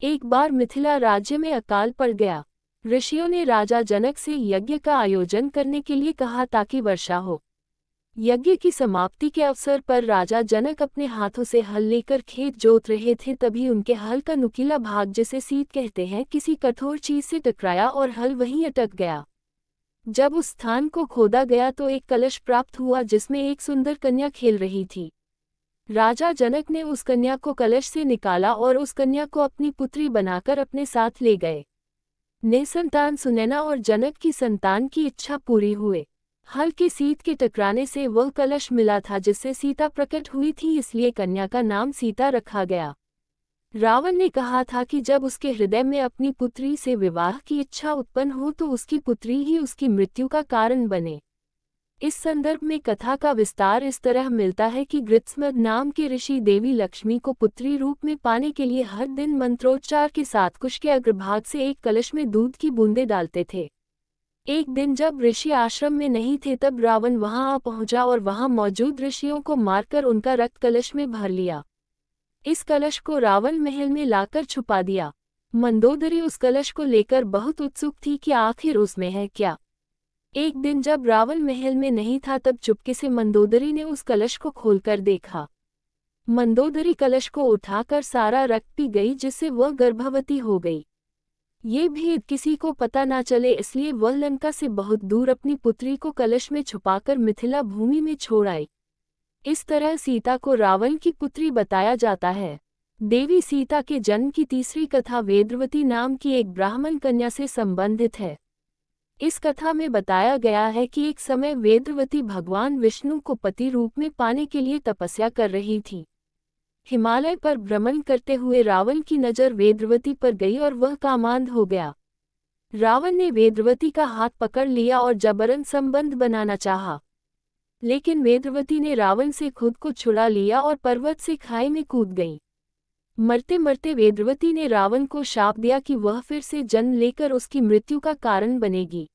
एक बार मिथिला राज्य में अकाल पड़ गया। ऋषियों ने राजा जनक से यज्ञ का आयोजन करने के लिए कहा ताकि वर्षा हो। यज्ञ की समाप्ति के अवसर पर राजा जनक अपने हाथों से हल लेकर खेत जोत रहे थे, तभी उनके हल का नुकीला भाग, जिसे सीत कहते हैं, किसी कठोर चीज से टकराया और हल वहीं अटक गया। जब उस स्थान को खोदा गया तो एक कलश प्राप्त हुआ जिसमें एक सुंदर कन्या खेल रही थी। राजा जनक ने उस कन्या को कलश से निकाला और उस कन्या को अपनी पुत्री बनाकर अपने साथ ले गए। निसंतान सुनैना और जनक की संतान की इच्छा पूरी हुए। हल के सीत के टकराने से वह कलश मिला था जिससे सीता प्रकट हुई थी, इसलिए कन्या का नाम सीता रखा गया। रावण ने कहा था कि जब उसके हृदय में अपनी पुत्री से विवाह की इच्छा उत्पन्न हो तो उसकी पुत्री ही उसकी मृत्यु का कारण बने। इस संदर्भ में कथा का विस्तार इस तरह मिलता है कि गृत्समद नाम के ऋषि देवी लक्ष्मी को पुत्री रूप में पाने के लिए हर दिन मंत्रोच्चार के साथ कुश के अग्रभाग से एक कलश में दूध की बूंदें डालते थे। एक दिन जब ऋषि आश्रम में नहीं थे तब रावण वहां आ पहुंचा और वहां मौजूद ऋषियों को मारकर उनका रक्त कलश में भर लिया। इस कलश को रावण महल में लाकर छुपा दिया। मंदोदरी उस कलश को लेकर बहुत उत्सुक थी कि आखिर उसमें है क्या। एक दिन जब रावण महल में नहीं था तब चुपके से मंदोदरी ने उस कलश को खोलकर देखा। मंदोदरी कलश को उठाकर सारा रक्त पी गई, जिससे वह गर्भवती हो गई। ये भेद किसी को पता ना चले, इसलिए वह लंका से बहुत दूर अपनी पुत्री को कलश में छुपाकर मिथिला भूमि में छोड़ आई। इस तरह सीता को रावण की पुत्री बताया जाता है। देवी सीता के जन्म की तीसरी कथा वेदवती नाम की एक ब्राह्मण कन्या से संबंधित है। इस कथा में बताया गया है कि एक समय वेदवती भगवान विष्णु को पति रूप में पाने के लिए तपस्या कर रही थी। हिमालय पर भ्रमण करते हुए रावण की नज़र वेदवती पर गई और वह कामांध हो गया। रावण ने वेदवती का हाथ पकड़ लिया और जबरन संबंध बनाना चाहा, लेकिन वेदवती ने रावण से खुद को छुड़ा लिया और पर्वत से खाई में कूद गई। मरते मरते वेदवती ने रावण को शाप दिया कि वह फिर से जन्म लेकर उसकी मृत्यु का कारण बनेगी।